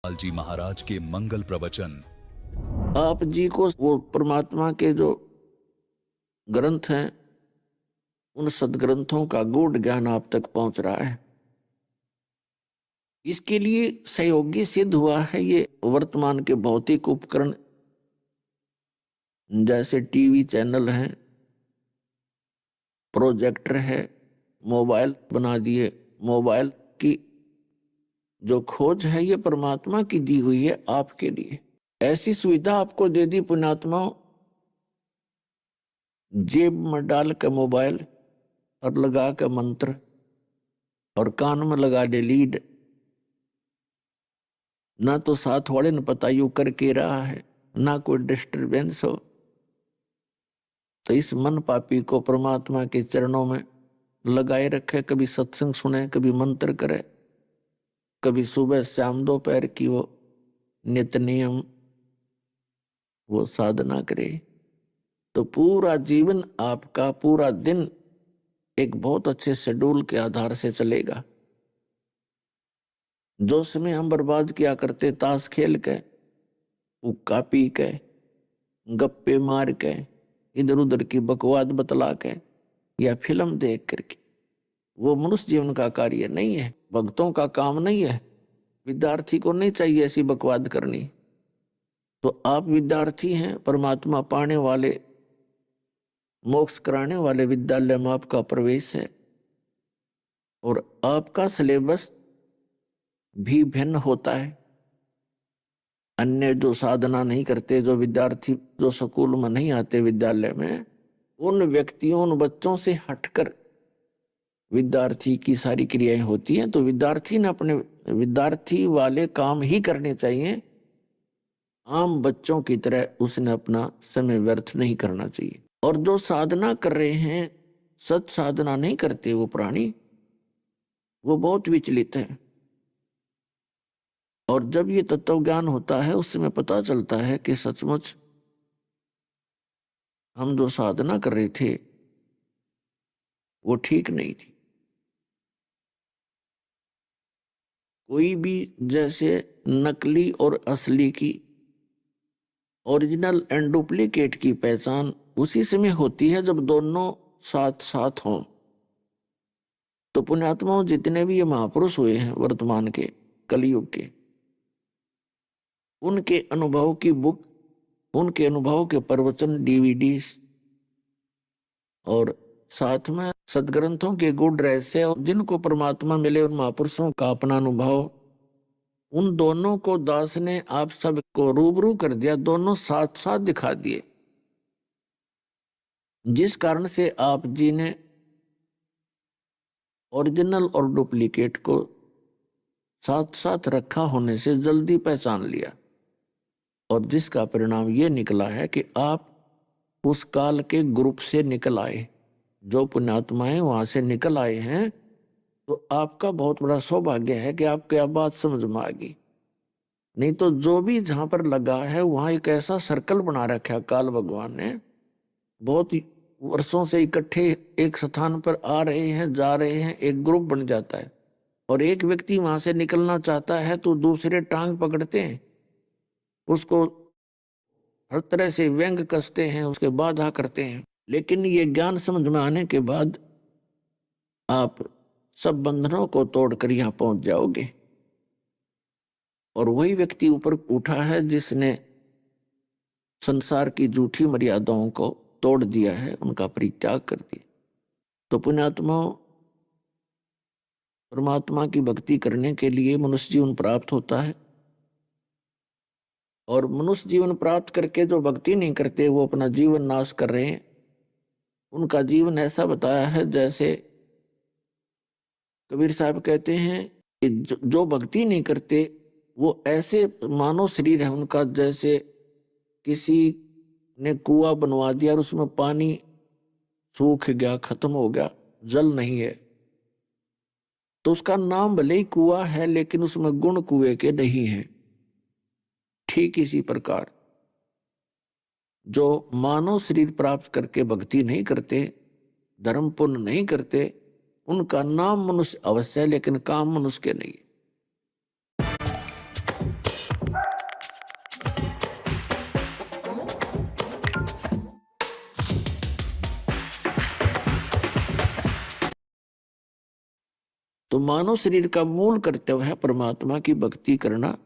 लाल जी महाराज के मंगल प्रवचन। आप जी को वो परमात्मा के जो ग्रंथ हैं उन सदग्रंथों का गूढ़ ज्ञान आप तक पहुंच रहा है। इसके लिए सहयोगी सिद्ध हुआ है ये वर्तमान के भौतिक उपकरण जैसे टीवी चैनल हैं, प्रोजेक्टर है, मोबाइल बना दिए। मोबाइल की जो खोज है ये परमात्मा की दी हुई है आपके लिए। ऐसी सुविधा आपको दे दी पुण्यात्मा, जेब में डाल के मोबाइल और लगा के मंत्र और कान में लगा दे लीड। ना तो साथ वाले ने पता यू करके रहा है, ना कोई डिस्टरबेंस हो। तो इस मन पापी को परमात्मा के चरणों में लगाए रखे, कभी सत्संग सुने, कभी मंत्र करे, कभी सुबह शाम दोपहर की वो नित्य नियम वो साधना करे, तो पूरा जीवन आपका पूरा दिन एक बहुत अच्छे शेड्यूल के आधार से चलेगा। जो समय हम बर्बाद किया करते ताश खेल के, हुक्का पी के, गप्पे मार के, इधर उधर की बकवाद बतला के या फिल्म देख करके, वो मनुष्य जीवन का कार्य नहीं है, भक्तों का काम नहीं है। विद्यार्थी को नहीं चाहिए ऐसी बकवाद करनी। तो आप विद्यार्थी हैं, परमात्मा पाने वाले, मोक्ष कराने वाले विद्यालय में आपका प्रवेश है और आपका सिलेबस भी भिन्न होता है। अन्य जो साधना नहीं करते, जो विद्यार्थी जो स्कूल में नहीं आते विद्यालय में, उन व्यक्तियों उन बच्चों से हटकर विद्यार्थी की सारी क्रियाएं होती हैं। तो विद्यार्थी ने अपने विद्यार्थी वाले काम ही करने चाहिए, आम बच्चों की तरह उसने अपना समय व्यर्थ नहीं करना चाहिए। और जो साधना कर रहे हैं, सच साधना नहीं करते वो प्राणी, वो बहुत विचलित है। और जब ये तत्व ज्ञान होता है उस समय पता चलता है कि सचमुच हम जो साधना कर रहे थे वो ठीक नहीं थी। कोई भी जैसे नकली और असली की, ओरिजिनल एंड डुप्लीकेट की पहचान उसी समय होती है जब दोनों साथ साथ हों। तो पुण्यात्माओं, जितने भी ये महापुरुष हुए हैं वर्तमान के कलयुग के, उनके अनुभव की बुक, उनके अनुभव के प्रवचन डीवीडी और साथ में सदग्रंथों के गुण रहस्य, और जिनको परमात्मा मिले उन महापुरुषों का अपना अनुभव, उन दोनों को दास ने आप सबको रूबरू कर दिया, दोनों साथ साथ दिखा दिए। जिस कारण से आप जी ने ओरिजिनल और डुप्लीकेट को साथ साथ रखा होने से जल्दी पहचान लिया। और जिसका परिणाम ये निकला है कि आप उस काल के ग्रुप से निकल आए। जो पुण्यात्माएं वहां से निकल आए हैं, तो आपका बहुत बड़ा सौभाग्य है कि आपको यह बात समझ में आ गई। नहीं तो जो भी जहां पर लगा है वहां एक ऐसा सर्कल बना रखा है काल भगवान ने, बहुत वर्षों से इकट्ठे एक स्थान पर आ रहे हैं, जा रहे हैं, एक ग्रुप बन जाता है। और एक व्यक्ति वहां से निकलना चाहता है तो दूसरे टांग पकड़ते हैं, उसको हर तरह से व्यंग कसते हैं, उसके बाधा करते हैं। लेकिन ये ज्ञान समझ में आने के बाद आप सब बंधनों को तोड़कर यहां पहुंच जाओगे। और वही व्यक्ति ऊपर उठा है जिसने संसार की झूठी मर्यादाओं को तोड़ दिया है, उनका परित्याग कर दिया। तो पुण्यात्मा, परमात्मा की भक्ति करने के लिए मनुष्य जीवन प्राप्त होता है। और मनुष्य जीवन प्राप्त करके जो भक्ति नहीं करते वो अपना जीवन नाश कर रहे हैं। उनका जीवन ऐसा बताया है जैसे कबीर साहब कहते हैं कि जो भक्ति नहीं करते वो ऐसे मानव शरीर है उनका, जैसे किसी ने कुआं बनवा दिया और उसमें पानी सूख गया, खत्म हो गया, जल नहीं है। तो उसका नाम भले ही कुआं है लेकिन उसमें गुण कुएं के नहीं है। ठीक इसी प्रकार जो मानव शरीर प्राप्त करके भक्ति नहीं करते, धर्म पुण्य नहीं करते, उनका नाम मनुष्य अवश्य है लेकिन काम मनुष्य के नहीं है। तो मानव शरीर का मूल कर्तव्य है परमात्मा की भक्ति करना,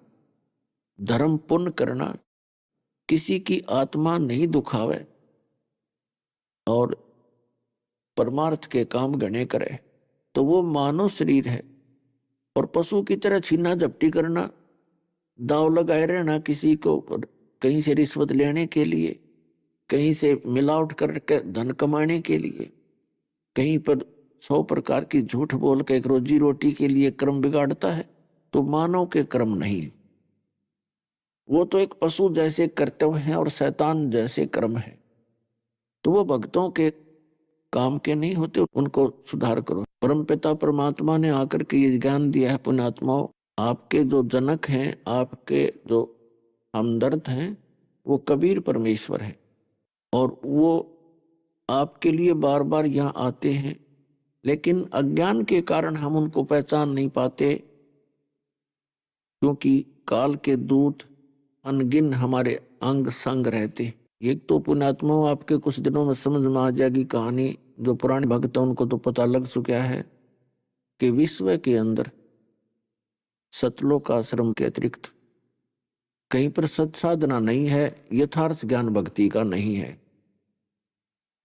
धर्म पुण्य करना, किसी की आत्मा नहीं दुखावे और परमार्थ के काम गणे करे, तो वो मानव शरीर है। और पशु की तरह छीना झपटी करना, दाव लगाए रहना किसी को कहीं से रिश्वत लेने के लिए, कहीं से मिलावट करके धन कमाने के लिए, कहीं पर 100 प्रकार की झूठ बोल के एक रोजी रोटी के लिए कर्म बिगाड़ता है, तो मानव के कर्म नहीं, वो तो एक पशु जैसे कर्तव्य है और शैतान जैसे कर्म है। तो वो भक्तों के काम के नहीं होते, उनको सुधार करो। परमपिता परमात्मा ने आकर के ये ज्ञान दिया है, पुण्यात्माओं, आपके जो जनक हैं, आपके जो हमदर्द हैं, वो कबीर परमेश्वर है और वो आपके लिए बार बार यहाँ आते हैं, लेकिन अज्ञान के कारण हम उनको पहचान नहीं पाते, क्योंकि काल के दूत अनगिन हमारे अंग संग रहते। एक तो पुण्यात्माओं, आपके कुछ दिनों में समझ में आ जाएगी कहानी, जो पुराने भक्त हैं उनको तो पता लग चुका है कि विश्व के अंदर सतलोक आश्रम के अतिरिक्त कहीं पर सत्साधना नहीं है, यथार्थ ज्ञान भक्ति का नहीं है।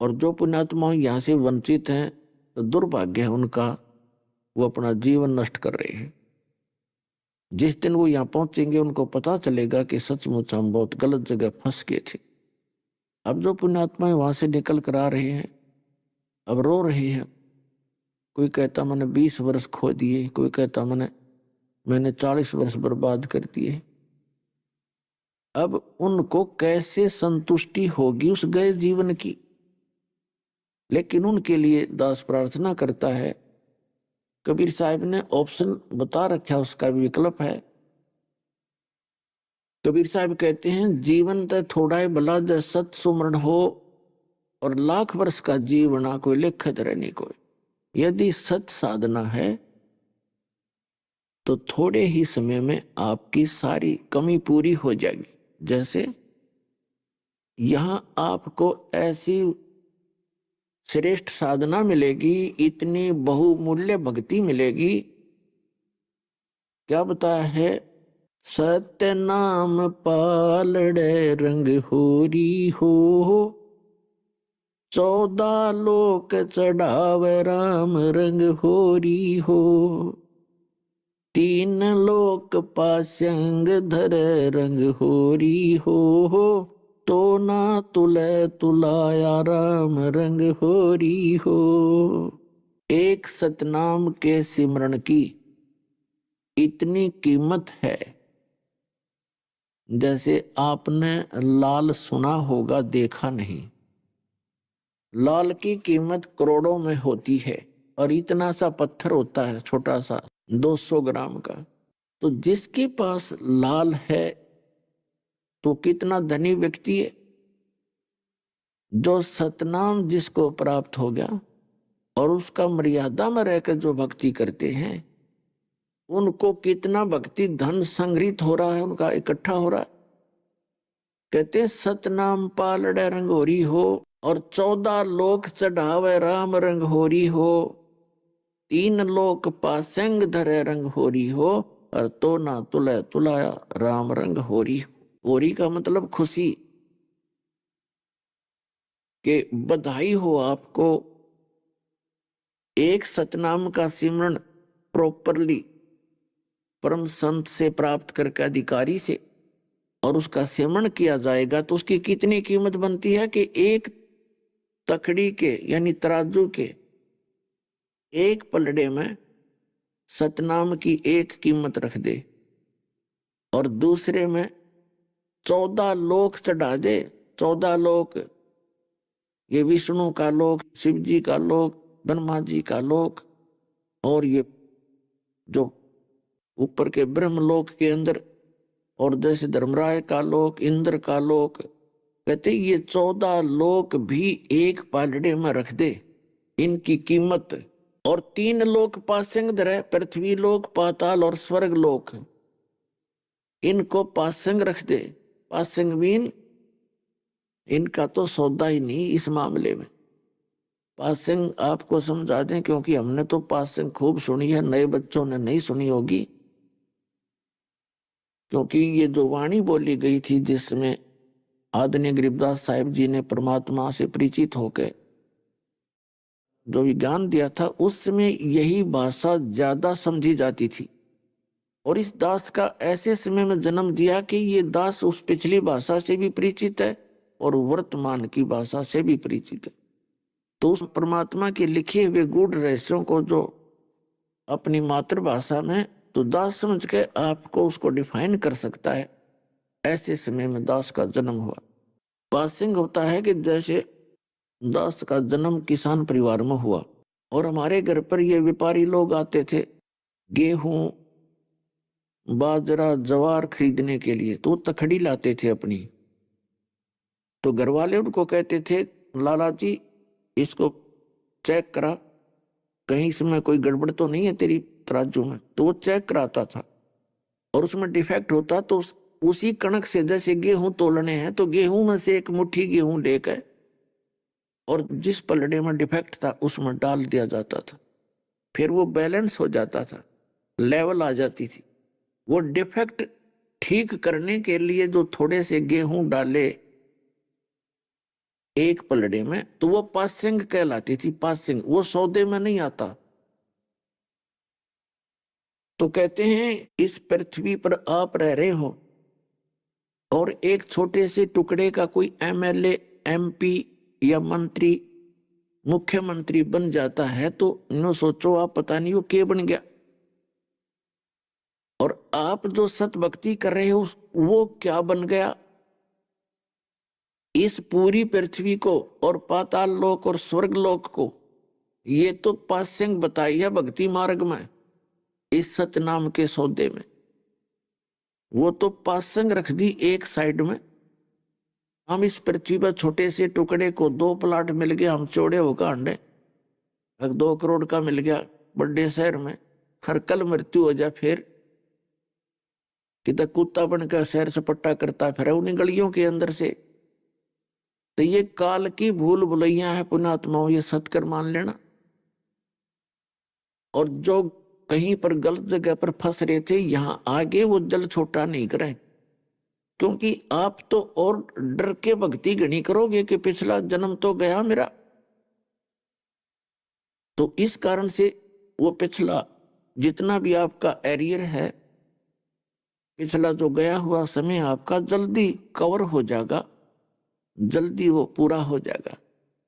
और जो पुण्यात्मा यहाँ से वंचित हैं, तो दुर्भाग्य है उनका, वो अपना जीवन नष्ट कर रहे हैं। जिस दिन वो यहाँ पहुंचेंगे उनको पता चलेगा कि सचमुच हम बहुत गलत जगह फंस गए थे। अब जो पुण्यात्माएं वहां से निकल कर आ रहे हैं, अब रो रहे हैं। कोई कहता मैंने 20 वर्ष खो दिए, कोई कहता मैंने 40 वर्ष बर्बाद कर दिए। अब उनको कैसे संतुष्टि होगी उस गए जीवन की? लेकिन उनके लिए दास प्रार्थना करता है। कबीर साहब ने ऑप्शन बता रखा, उसका भी विकल्प है। कबीर साहब कहते हैं, जीवन तो थोड़ा ही भला जै सत सुमरण हो, और लाख वर्ष का जीवना कोई लिखत रहने को। यदि सत साधना है तो थोड़े ही समय में आपकी सारी कमी पूरी हो जाएगी। जैसे यहां आपको ऐसी श्रेष्ठ साधना मिलेगी, इतनी बहुमूल्य भक्ति मिलेगी। क्या बताया है? सत्य नाम पालड़े रंग होरी हो, 14 लोक चढ़ावे राम रंग होरी हो, 3 लोक पासंग धर रंग होरी हो, तो ना तुले तुलाया राम रंग होरी हो। एक सतनाम के सिमरण की इतनी कीमत है, जैसे आपने लाल सुना होगा, देखा नहीं। लाल की कीमत करोड़ों में होती है, और इतना सा पत्थर होता है छोटा सा 200 ग्राम का। तो जिसके पास लाल है तो कितना धनी व्यक्ति है। जो सतनाम जिसको प्राप्त हो गया और उसका मर्यादा में रहकर जो भक्ति करते हैं, उनको कितना भक्ति धन संग्रहित हो रहा है, उनका इकट्ठा हो रहा है। कहते हैं, सतनाम पालड़े रंग होरी हो, और 14 लोक चढ़ावे राम रंग होरी हो, 3 लोक पासंग धरे रंग होरी हो, और तो ना तुले तुलाया राम रंग होरी। होरी का मतलब खुशी, के बधाई हो आपको एक सतनाम का सिमरन प्रॉपरली परम संत से प्राप्त करके, अधिकारी से, और उसका सिमरन किया जाएगा तो उसकी कितनी कीमत बनती है कि एक तकड़ी के यानी तराजू के एक पलड़े में सतनाम की एक कीमत रख दे, और दूसरे में 14 लोक चढ़ा दे। 14 लोक, ये विष्णु का लोक, शिव जी का लोक, ब्रह्मा जी का लोक, और ये जो ऊपर के ब्रह्मलोक के अंदर, और जैसे धर्मराय का लोक, इंद्र का लोक, कहते ये 14 लोक भी एक पालड़े में रख दे, इनकी कीमत। और 3 लोक पासंग धरे, पृथ्वी लोक, पाताल और स्वर्ग लोक, इनको पासंग रख दे। पासंग मीन इनका तो सौदा ही नहीं इस मामले में। पासिंग आपको समझा दें, क्योंकि हमने तो पासिंग खूब सुनी है, नए बच्चों ने नहीं सुनी होगी। क्योंकि ये जो वाणी बोली गई थी जिसमें आदरणीय गरीबदास साहिब जी ने परमात्मा से परिचित होकर जो विज्ञान दिया था, उसमें यही भाषा ज्यादा समझी जाती थी। और इस दास का ऐसे समय में जन्म दिया कि ये दास उस पिछली भाषा से भी परिचित है और वर्तमान की भाषा से भी परिचित है। तो उस परमात्मा के लिखे हुए गूढ़ रहस्यों को जो अपनी मातृभाषा में तो दास समझ के आपको उसको डिफाइन कर सकता है, ऐसे समय में दास का जन्म हुआ। पासिंग होता है कि जैसे दास का जन्म किसान परिवार में हुआ और हमारे घर पर ये व्यापारी लोग आते थे गेहूं बाजरा जवार खरीदने के लिए, तो तखड़ी लाते थे अपनी। तो घर वाले उनको कहते थे, लाला जी इसको चेक करा, कहीं इसमें कोई गड़बड़ तो नहीं है तेरी तराजू में। तो वो चेक कराता था और उसमें डिफेक्ट होता तो उसी कणक से, जैसे गेहूं तोलने हैं तो गेहूं में से एक मुट्ठी गेहूं लेकर और जिस पलड़े में डिफेक्ट था उसमें डाल दिया जाता था। फिर वो बैलेंस हो जाता था, लेवल आ जाती थी। वो डिफेक्ट ठीक करने के लिए जो थोड़े से गेहूं डाले एक पलड़े में, तो वो पासिंग कहलाती थी। पासिंग वो सौदे में नहीं आता। तो कहते हैं इस पृथ्वी पर आप रह रहे हो और एक छोटे से टुकड़े का कोई एमएलए एमपी या मंत्री मुख्यमंत्री बन जाता है, तो नो सोचो आप, पता नहीं वो क्या बन गया। और आप जो सत भक्ति कर रहे हो वो क्या बन गया। इस पूरी पृथ्वी को और पाताल लोक और स्वर्ग लोक को ये तो पासिंग बताई है भक्ति मार्ग में, इस सतनाम के सौदे में। वो तो पासिंग रख दी एक साइड में। हम इस पृथ्वी पर छोटे से टुकड़े को 2 प्लाट मिल गया, हम चौड़े होकर अंडे 2 करोड़ का मिल गया बड़े शहर में, हर कल मृत्यु हो जाए, फिर कितना कुत्ता बनकर शहर सपट्टा करता फिर उन्हीं गलियों के अंदर से। तो ये काल की भूल भुलैया है पुण्यात्माओं, ये सत्कर मान लेना। और जो कहीं पर गलत जगह पर फंस रहे थे, यहां आगे वो दिल छोटा नहीं करें, क्योंकि आप तो और डर के भक्ति गणी करोगे कि पिछला जन्म तो गया मेरा। तो इस कारण से वो पिछला जितना भी आपका एरियर है, पिछला जो गया हुआ समय आपका जल्दी कवर हो जाएगा, जल्दी वो पूरा हो जाएगा।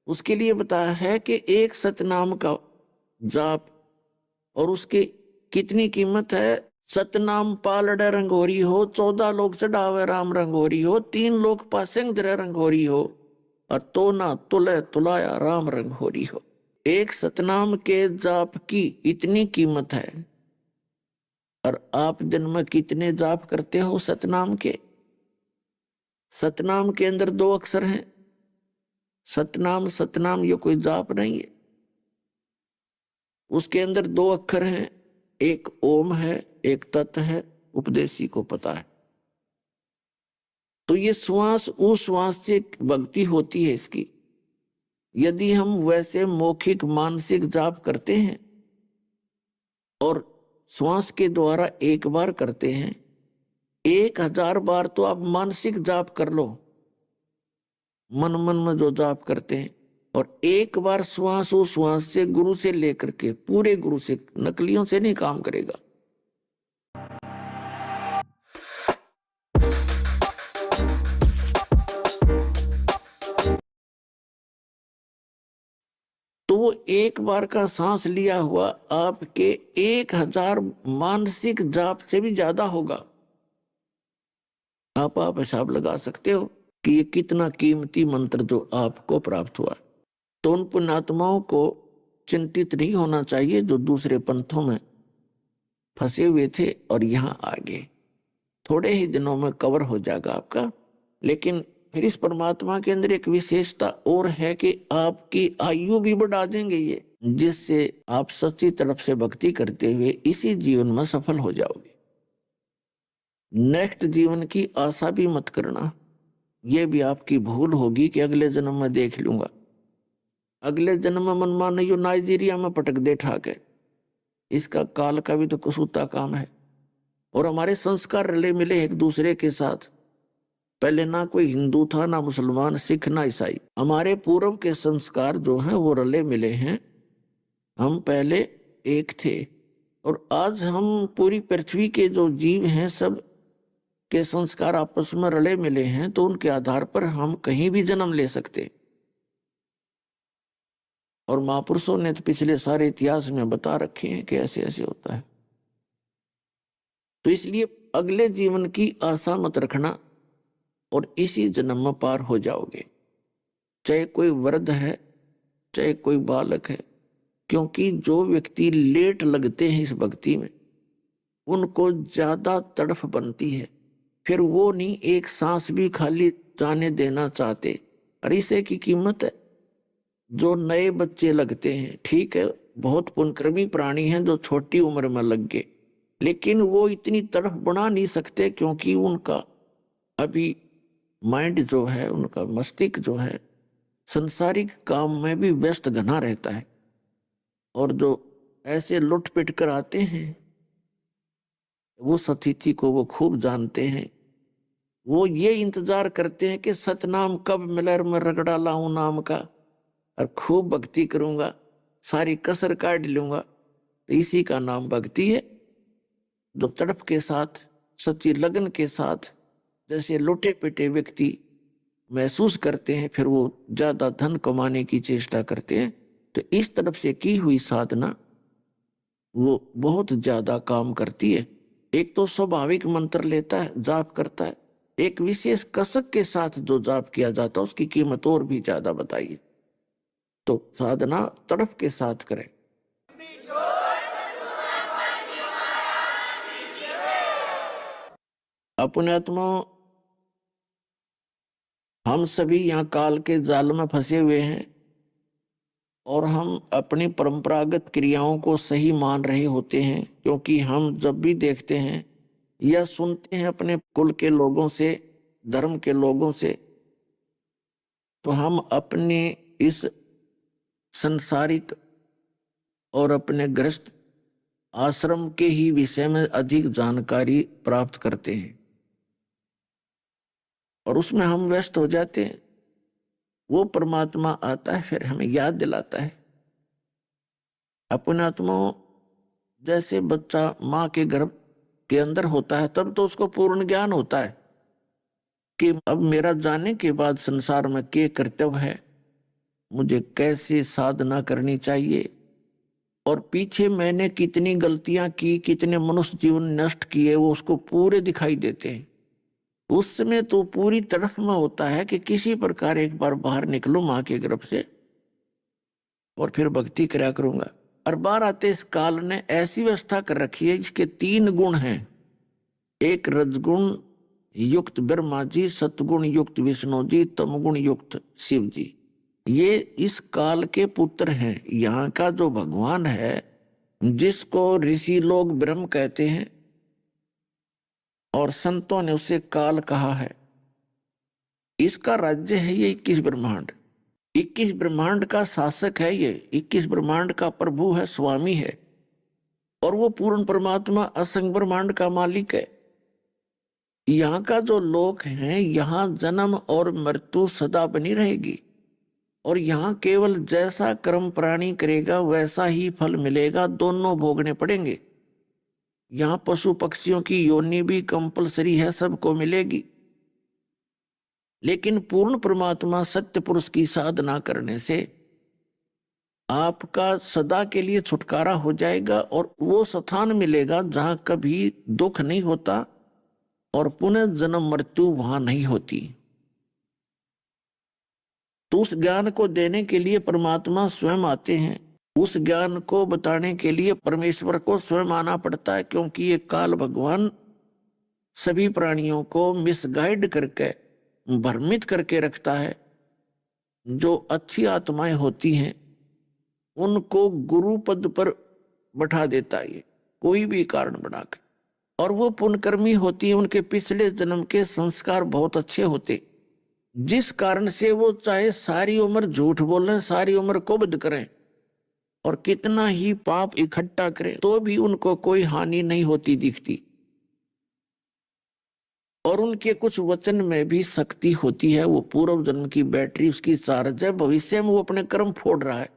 उसके लिए बताया है कि एक सतनाम का जाप और उसकी कितनी कीमत है। सतनाम पालड़े रंगोरी हो, 14 लोग चढ़ावे राम रंगोरी हो, 3 लोग पासेंग दरे रंगोरी हो, और तो ना तुले तुलाया राम रंगोरी हो। एक सतनाम के जाप की इतनी कीमत है। और आप दिन में कितने जाप करते हो सतनाम के। सतनाम के अंदर 2 अक्षर हैं। सतनाम सतनाम ये कोई जाप नहीं है, उसके अंदर 2 अक्षर हैं, एक ओम है एक तत् है, उपदेशी को पता है। तो ये श्वास उस श्वास से भक्ति होती है इसकी। यदि हम वैसे मौखिक मानसिक जाप करते हैं और श्वास के द्वारा एक बार करते हैं, 1000 बार तो आप मानसिक जाप कर लो, मन मन में जो जाप करते हैं। और एक बार श्वास उस श्वास से गुरु से लेकर के पूरे गुरु से, नकलियों से नहीं काम करेगा। तो वो एक बार का सांस लिया हुआ आपके 1000 मानसिक जाप से भी ज्यादा होगा। आप हिसाब लगा सकते हो कि ये कितना कीमती मंत्र जो आपको प्राप्त हुआ। तो उन पुण्यात्माओं को चिंतित नहीं होना चाहिए जो दूसरे पंथों में फंसे हुए थे और यहां आ गए। थोड़े ही दिनों में कवर हो जाएगा आपका। लेकिन फिर इस परमात्मा के अंदर एक विशेषता और है कि आपकी आयु भी बढ़ा देंगे ये, जिससे आप सच्ची तरफ से भक्ति करते हुए इसी जीवन में सफल हो जाओगे। नेक्स्ट जीवन की आशा भी मत करना, यह भी आपकी भूल होगी कि अगले जन्म में देख लूंगा। अगले जन्म में मनमाने यो नाइजीरिया में पटक दे ठाके। इसका काल का भी तो कसूता काम है। और हमारे संस्कार रले मिले एक दूसरे के साथ। पहले ना कोई हिंदू था, ना मुसलमान, सिख, ना ईसाई। हमारे पूर्व के संस्कार जो हैं वो रले मिले हैं। हम पहले एक थे और आज हम पूरी पृथ्वी के जो जीव हैं सब के संस्कार आपस में रले मिले हैं, तो उनके आधार पर हम कहीं भी जन्म ले सकते। और महापुरुषों ने तो पिछले सारे इतिहास में बता रखे हैं कि ऐसे ऐसे होता है। तो इसलिए अगले जीवन की आशा मत रखना और इसी जन्म में पार हो जाओगे, चाहे कोई वृद्ध है चाहे कोई बालक है। क्योंकि जो व्यक्ति लेट लगते हैं इस भक्ति में उनको ज्यादा तड़फ बनती है, फिर वो नहीं एक सांस भी खाली जाने देना चाहते। और इसे की कीमत है। जो नए बच्चे लगते हैं, ठीक है, बहुत पुण्यकर्मी प्राणी हैं जो छोटी उम्र में लग गए, लेकिन वो इतनी तड़फ बना नहीं सकते क्योंकि उनका अभी माइंड जो है, उनका मस्तिष्क जो है संसारिक काम में भी व्यस्त घना रहता है। और जो ऐसे लुट पिट कर आते हैं वो सतिथि को वो खूब जानते हैं। वो ये इंतजार करते हैं कि सतनाम कब मिले और मैं रगड़ा लाऊं नाम का और खूब भक्ति करूंगा, सारी कसर काट लूंगा। तो इसी का नाम भक्ति है। जो तड़प के साथ, सच्ची लगन के साथ जैसे लुटे पिटे व्यक्ति महसूस करते हैं, फिर वो ज्यादा धन कमाने की चेष्टा करते हैं। तो इस तरफ से की हुई साधना वो बहुत ज्यादा काम करती है। एक तो स्वाभाविक मंत्र लेता है, जाप करता है। एक विशेष कसक के साथ जो जाप किया जाता है उसकी कीमत और भी ज्यादा बताइए। तो साधना तड़फ के साथ करें। अपने आत्मा, हम सभी यहाँ काल के जाल में फंसे हुए हैं और हम अपनी परंपरागत क्रियाओं को सही मान रहे होते हैं। क्योंकि हम जब भी देखते हैं या सुनते हैं अपने कुल के लोगों से, धर्म के लोगों से, तो हम अपने इस संसारिक और अपने गृहस्थ आश्रम के ही विषय में अधिक जानकारी प्राप्त करते हैं और उसमें हम व्यस्त हो जाते हैं। वो परमात्मा आता है फिर हमें याद दिलाता है। अपने आत्मा जैसे बच्चा माँ के गर्भ के अंदर होता है तब तो उसको पूर्ण ज्ञान होता है कि अब मेरा जाने के बाद संसार में क्या कर्तव्य है, मुझे कैसे साधना करनी चाहिए और पीछे मैंने कितनी गलतियां की, कितने मनुष्य जीवन नष्ट किए, वो उसको पूरे दिखाई देते हैं। उस समय तो पूरी तरफ में होता है कि किसी प्रकार एक बार बाहर निकलो माँ के गर्भ से और फिर भक्ति करा करूंगा। और बार आते इस काल ने ऐसी व्यवस्था कर रखी है जिसके 3 गुण हैं। एक रजगुण युक्त ब्रह्मा जी, सतगुण युक्त विष्णु जी, तमगुण युक्त शिव जी। ये इस काल के पुत्र हैं। यहाँ का जो भगवान है जिसको ऋषि लोग ब्रह्म कहते हैं और संतों ने उसे काल कहा है, इसका राज्य है ये 21 ब्रह्मांड। 21 ब्रह्मांड का शासक है ये, 21 ब्रह्मांड का प्रभु है, स्वामी है। और वो पूर्ण परमात्मा असंग ब्रह्मांड का मालिक है। यहाँ का जो लोक है, यहाँ जन्म और मृत्यु सदा बनी रहेगी और यहाँ केवल जैसा कर्म प्राणी करेगा वैसा ही फल मिलेगा, दोनों भोगने पड़ेंगे। यहाँ पशु पक्षियों की योनि भी कंपलसरी है, सबको मिलेगी। लेकिन पूर्ण परमात्मा सत्य पुरुष की साधना करने से आपका सदा के लिए छुटकारा हो जाएगा और वो स्थान मिलेगा जहां कभी दुख नहीं होता और पुनः जन्म मृत्यु वहां नहीं होती। तो उस ज्ञान को देने के लिए परमात्मा स्वयं आते हैं। उस ज्ञान को बताने के लिए परमेश्वर को स्वयं आना पड़ता है, क्योंकि ये काल भगवान सभी प्राणियों को मिसगाइड करके, भ्रमित करके रखता है। जो अच्छी आत्माएं होती हैं उनको गुरु पद पर बैठा देता है ये, कोई भी कारण बनाकर। और वो पुण्यकर्मी होती है, उनके पिछले जन्म के संस्कार बहुत अच्छे होते, जिस कारण से वो चाहे सारी उम्र झूठ बोलें, सारी उम्र कुबद करें और कितना ही पाप इकट्ठा करें, तो भी उनको कोई हानि नहीं होती दिखती। और उनके कुछ वचन में भी शक्ति होती है। वो पूर्व जन्म की बैटरी उसकी चार्ज है, भविष्य में वो अपने कर्म फोड़ रहा है।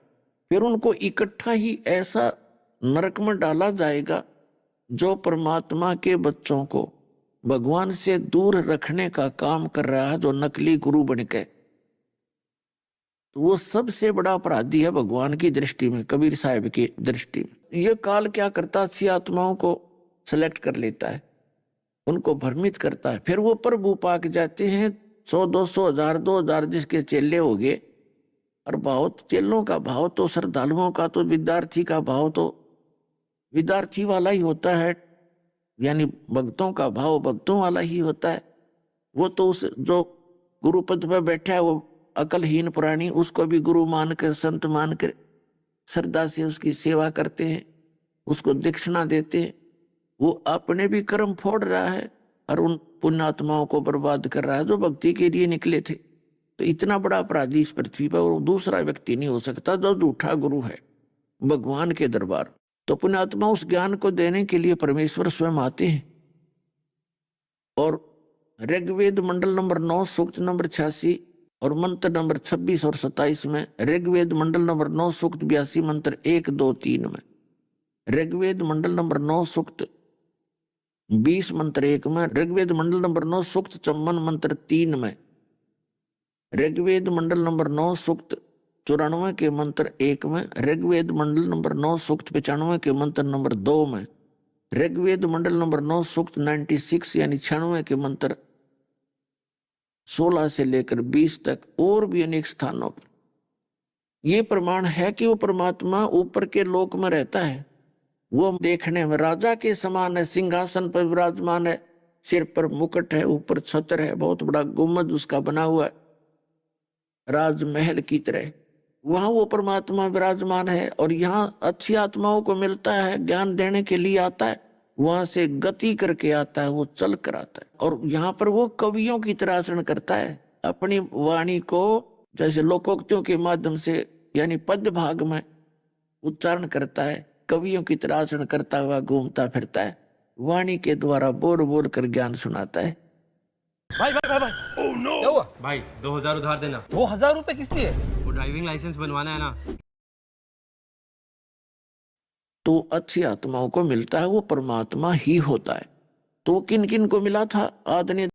फिर उनको इकट्ठा ही ऐसा नरक में डाला जाएगा जो परमात्मा के बच्चों को भगवान से दूर रखने का काम कर रहा है, जो नकली गुरु बनके। तो वो सबसे बड़ा अपराधी है भगवान की दृष्टि में, कबीर साहब की दृष्टि में। ये काल क्या करता, अच्छी आत्माओं को सेलेक्ट कर लेता है, उनको भ्रमित करता है। फिर वो प्रभु पाक जाते हैं, 100 200 1000 2000 जिसके चेले हो गए। और भाव, चेलों का भाव तो, श्रद्धालुओं का तो, विद्यार्थी का भाव तो विद्यार्थी वाला ही होता है, यानी भक्तों का भाव भक्तों वाला ही होता है। वो तो उस जो गुरु पद पर बैठा है वो अकलहीन प्राणी, उसको भी गुरु मान कर, संत मान कर श्रद्धा से उसकी सेवा करते हैं, उसको दक्षिणा देते हैं। वो अपने भी कर्म फोड़ रहा है और उन पुण्यात्माओं को बर्बाद कर रहा है जो भक्ति के लिए निकले थे। तो इतना बड़ा अपराधी इस पृथ्वी पर और दूसरा व्यक्ति नहीं हो सकता जो झूठा गुरु है भगवान के दरबार। तो पुण्यात्मा उस ज्ञान को देने के लिए परमेश्वर स्वयं आते हैं। और ऋग्वेद मंडल नंबर 9 सूक्त नंबर 86 और मंत्र नंबर 26 और 27 में, ऋग्वेद मंडल नंबर 9 सूक्त 82 मंत्र 1 2 3 में, ऋग्वेद मंडल नंबर 9 सूक्त 20 मंत्र 1 में, ऋग्वेद मंडल नंबर 9 सूक्त 54 मंत्र 3 में, ऋग्वेद मंडल नंबर 9 सूक्त 94 के मंत्र 1 में, ऋग्वेद मंडल नंबर 9 सूक्त 95 के मंत्र नंबर 2 में, ऋग्वेद मंडल नंबर 9 सूक्त 96 यानी 96 के मंत्र 16 से लेकर 20 तक, और भी अनेक स्थानों पर ये प्रमाण है कि वो परमात्मा ऊपर के लोक में रहता है। वो देखने में राजा के समान है, सिंहासन पर विराजमान है, सिर पर मुकुट है, ऊपर छत्र है, बहुत बड़ा गुम्बद उसका बना हुआ है राजमहल की तरह। वहां वो परमात्मा विराजमान है और यहाँ अच्छी आत्माओं को मिलता है, ज्ञान देने के लिए आता है, वहां से गति करके आता है, वो चल कर आता है। और यहाँ पर वो कवियों की तरह आचरण करता है, अपनी वाणी को जैसे लोकोक्तियों के माध्यम से यानी पद भाग में उच्चारण करता है, कवियों की तरह आचरण करता हुआ घूमता फिरता है, वाणी के द्वारा बोल बोल कर ज्ञान सुनाता है। भाई भाई भाई भाई Oh no! क्या हुआ? भाई 2000 उधार देना। 2000 रुपए किस लिए? वो ड्राइविंग लाइसेंस बनवाना है ना। तो अच्छी आत्माओं को मिलता है वो परमात्मा ही होता है। तो किन किन को मिला था? आदि